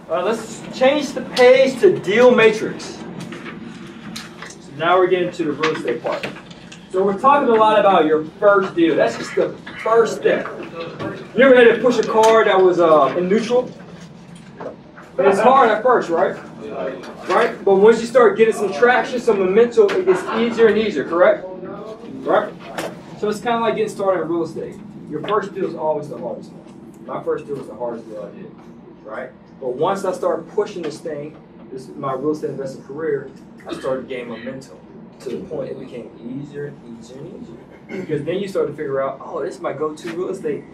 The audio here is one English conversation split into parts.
Let's change the page to deal matrix. So now we're getting to the real estate part. So we're talking a lot about your first deal. That's just the first step. You ever had to push a car that was in neutral? It's hard at first, right? Right? But once you start getting some traction, some momentum, it gets easier and easier, correct? Right? So it's kind of like getting started in real estate. Your first deal is always the hardest one. My first deal was the hardest deal I did, right? But once I started pushing this thing, this is my real estate investing career, I started gaining momentum to the point it became easier and easier and easier. Because then you start to figure out, oh, this is my go-to real estate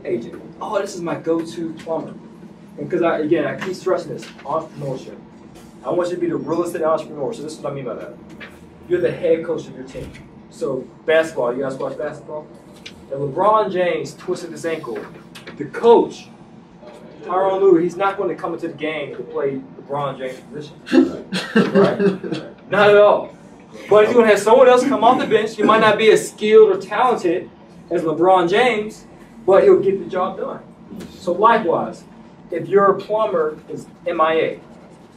agent. Oh, this is my go-to plumber. And because I keep stressing this, entrepreneurship. I want you to be the real estate entrepreneur. So this is what I mean by that. You're the head coach of your team. So basketball, you guys watch basketball? If LeBron James twisted his ankle, the coach, Tyronn Lue, he's not going to come into the game to play LeBron James' position. Right? Not at all. But he's going to have someone else come off the bench. You might not be as skilled or talented as LeBron James, but he'll get the job done. So likewise, if your plumber is MIA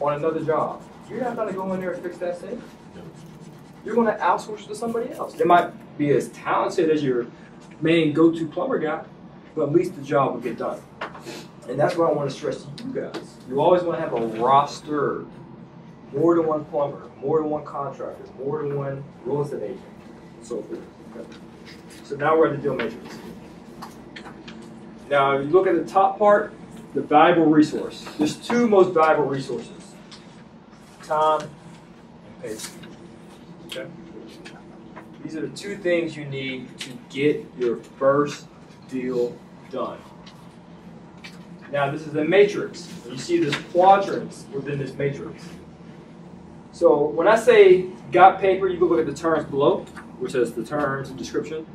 on another job, you're not going to go in there and fix that thing. You're going to outsource it to somebody else. They might be as talented as your main go-to plumber guy, but at least the job will get done. And that's what I want to stress to you guys. You always want to have a roster, more than one plumber, more than one contractor, more than one real estate agent, and so forth. Okay. So now we're at the deal matrix. Now, if you look at the top part, the valuable resource. There's two most valuable resources: time and patience. Okay? These are the two things you need to get your first deal done. Now, this is a matrix. You see there's quadrants within this matrix. So when I say got paper, you can look at the terms below, which says the terms and description.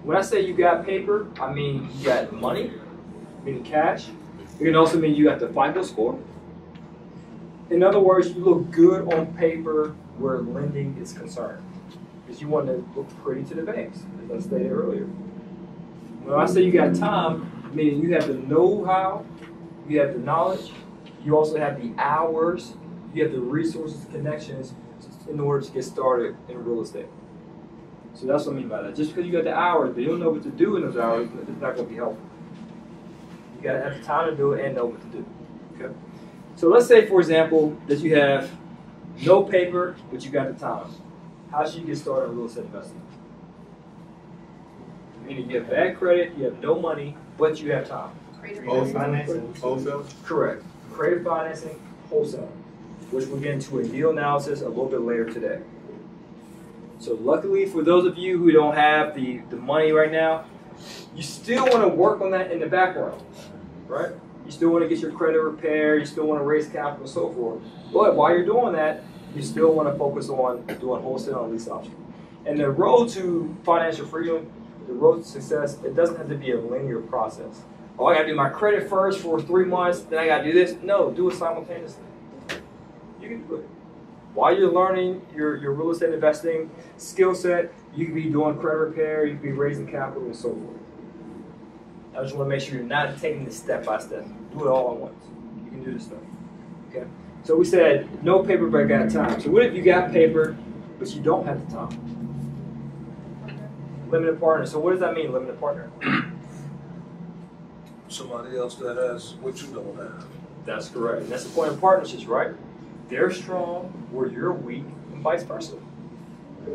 When I say you got paper, I mean you got money, meaning cash. It can also mean you got the FICO score. In other words, you look good on paper where lending is concerned, because you want to look pretty to the banks, as I stated earlier. When I say you got time, meaning you have the know-how, you have the knowledge, you also have the hours, you have the resources, connections in order to get started in real estate. So that's what I mean by that. Just because you got the hours, but you don't know what to do in those hours, it's not going to be helpful. You got to have the time to do it and know what to do. Okay. So let's say, for example, that you have no paper, but you got the time. How should you get started in real estate investing? Meaning you have bad credit, you have no money, but you have time. Both financing, wholesale? Correct. Creative financing, wholesale, which we'll get into a deal analysis a little bit later today. So luckily for those of you who don't have the money right now, you still want to work on that in the background, right? You still want to get your credit repaired, you still want to raise capital and so forth. But while you're doing that, you still want to focus on doing wholesale and lease option. And the road to financial freedom, the road to success, it doesn't have to be a linear process. Oh, I got to do my credit first for 3 months, then I got to do this. No, do it simultaneously. You can do it. While you're learning your real estate investing skill set, you can be doing credit repair, you can be raising capital and so forth. I just want to make sure you're not taking this step by step. Do it all at once. You can do this stuff. Okay? So we said no paper but got time. So what if you got paper but you don't have the time? Limited partner. So what does that mean, limited partner? Somebody else that has what you don't have. That's correct. And that's the point of partnerships, right? They're strong where you're weak and vice versa.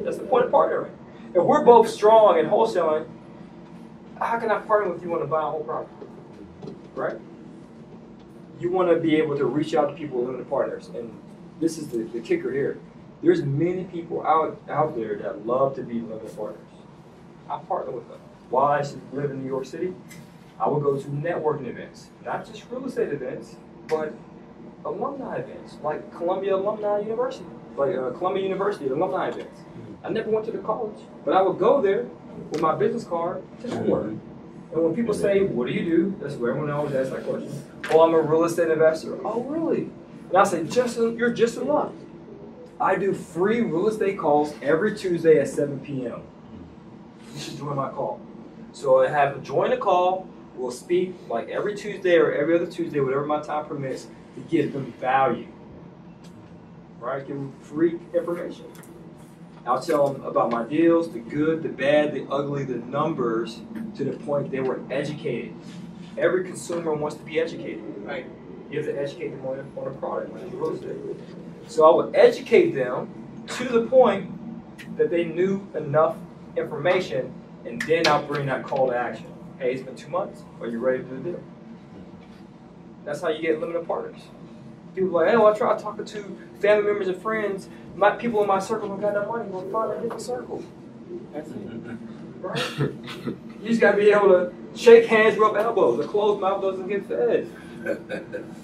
That's the point of partnering. If we're both strong in wholesaling, how can I partner with you on to buy a whole property? Right? You want to be able to reach out to people with limited partners. And this is the kicker here. There's many people out there that love to be limited partners. I partner with them. While I used to live in New York City, I would go to networking events. Not just real estate events, but alumni events, like Columbia Alumni University, Columbia University alumni events. I never went to the college, but I would go there with my business card to network. And when people say, what do you do? That's where everyone always asks that question. Oh, I'm a real estate investor. Oh, really? And I say, you're just in luck. I do free real estate calls every Tuesday at 7 p.m. You should join my call. So I have join the call. We'll speak like every Tuesday or every other Tuesday, whatever my time permits, to give them value, right? Give them free information. I'll tell them about my deals, the good, the bad, the ugly, the numbers, to the point they were educated. Every consumer wants to be educated, right? You have to educate them on a product, like real estate. So I would educate them to the point that they knew enough information, and then I'll bring that call to action. Hey, it's been 2 months. Are you ready to do the deal? That's how you get limited partners. People are like, hey, well, I tried talking to family members and friends. My people in my circle don't got no money. Well, find a different circle. That's it. Right? You just got to be able to shake hands, rub elbows. A closed mouth doesn't get fed.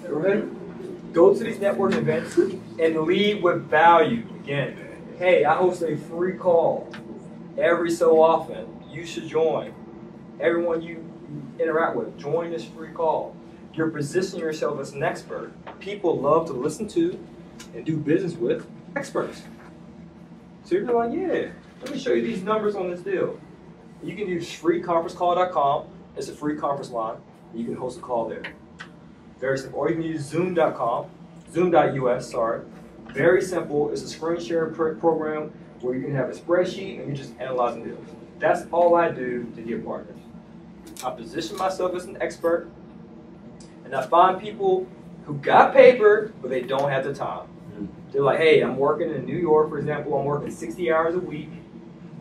Right? Go to these networking events and lead with value. Again, hey, I host a free call every so often. You should join. Everyone you interact with, join this free call. You're positioning yourself as an expert. People love to listen to and do business with experts. So you're like, yeah, let me show you these numbers on this deal. You can use freeconferencecall.com. It's a free conference line. You can host a call there. Very simple. Or you can use zoom.com, zoom.us, sorry. Very simple. It's a screen share program where you can have a spreadsheet and you're just analyzing deals. That's all I do to get partners. I position myself as an expert, and I find people who got paper, but they don't have the time. They're like, hey, I'm working in New York, for example. I'm working 60 hours a week.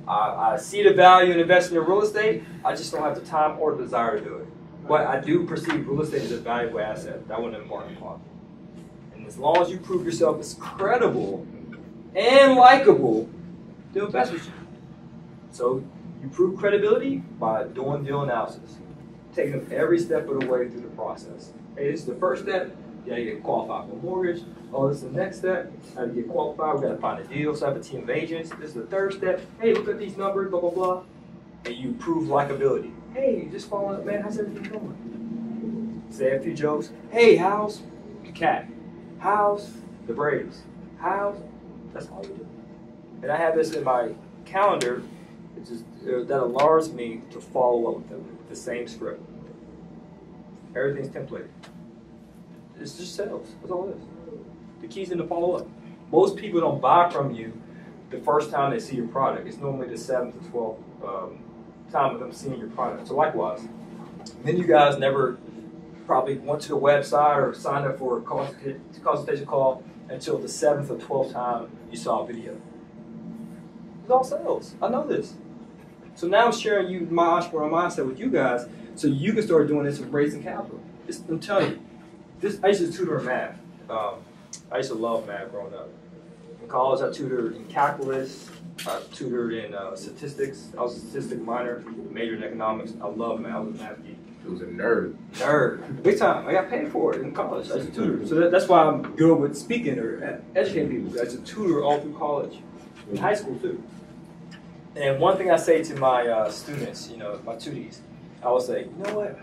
I see the value in investing in real estate. I just don't have the time or the desire to do it. But I do perceive real estate as a valuable asset. That wouldn't embark upon. And as long as you prove yourself as credible and likable, they'll invest with you. So you prove credibility by doing deal analysis, taking them every step of the way through the process. Hey, this is the first step. You gotta get qualified for a mortgage. Oh, this is the next step. How to get qualified? We gotta find a deal. So I have a team of agents. This is the third step. Hey, look at these numbers. Blah blah blah. And you prove likability. Hey, just following up, man. How's everything going? Say a few jokes. Hey, how's the cat? How's the Braves? How's? That's all you do. And I have this in my calendar. It's just, that allows me to follow up with them with the same script. Everything's templated. It's just sales. That's all it is. The key's in the follow-up. Most people don't buy from you the first time they see your product. It's normally the 7th or 12th time of them seeing your product. So likewise, many of you guys never probably went to the website or signed up for a consultation call until the 7th or 12th time you saw a video. It's all sales. I know this. So now I'm sharing you my entrepreneurial mindset with you guys so you can start doing this with raising capital. I'm telling you, I used to tutor in math. I used to love math growing up. In college, I tutored in calculus. I tutored in statistics. I was a statistic minor, majored in economics. I love math. I was a math geek. He was a nerd. Nerd. Big time. I got paid for it in college. I used to tutor. So that's why I'm good with speaking or educating people. I used to tutor all through college. In high school, too. And one thing I say to my students, my tutees, I will say, you know what?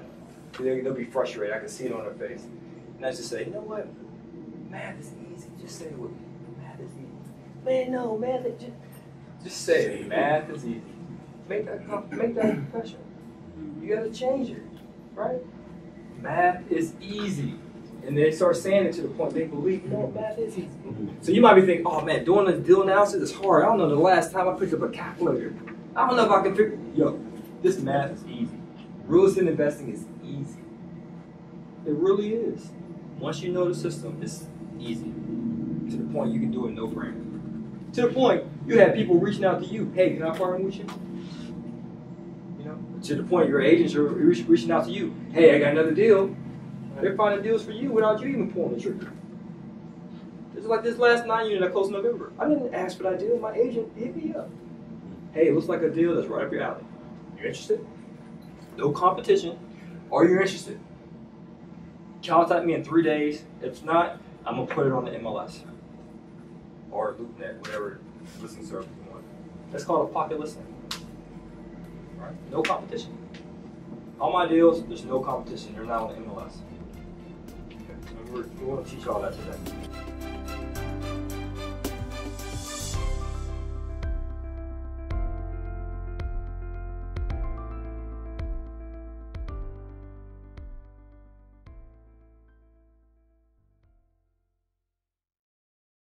They'll be frustrated. I can see it on their face. And I just say, you know what? Math is easy. Just say it with me. Math is easy. Man, no, math is just say it. Math is easy. Make that confession. You got to change it, right? Math is easy. And they start saying it to the point they believe, math is easy. So you might be thinking, oh man, doing this deal analysis is hard. I don't know the last time I picked up a calculator. I don't know if I can figure. This math is easy. Real estate investing is easy. It really is. Once you know the system, it's easy. To the point you can do it no brainer. To the point you have people reaching out to you. Hey, can I partner with you? To the point your agents are reaching out to you. Hey, I got another deal. They're finding deals for you without you even pulling the trigger. It's like this last 9 unit I closed in November. I didn't ask for that deal. My agent hit me up. Hey, it looks like a deal that's right up your alley. You interested? No competition. Are you interested? Contact me in 3 days. If not, I'm going to put it on the MLS. Or LoopNet, whatever listing service you want. That's called a pocket listing. Right? No competition. All my deals, there's no competition. They're not on the MLS. Okay. We're going to teach all that today.